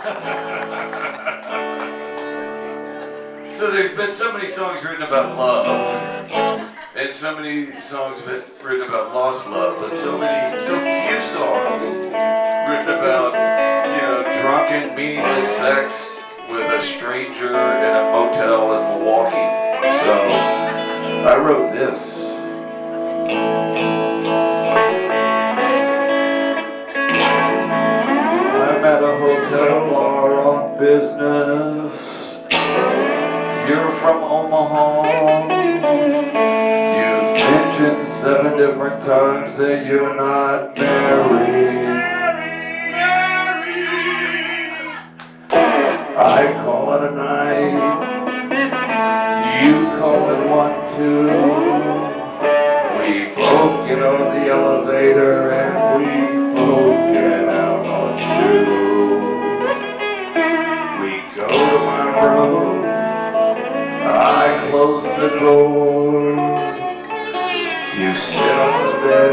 So there's been so many songs written about love, and so many songs written about lost love, but so few songs written about, drunken, meaningless sex with a stranger in a motel in Milwaukee. So I wrote this. I'm at a hotel bar on business. You're from Omaha. You've mentioned 7 different times that you're not married. I call it a night. You call it one too. We both get on the elevator and we both get out on 2. We go to my room. I close the door. You sit on the bed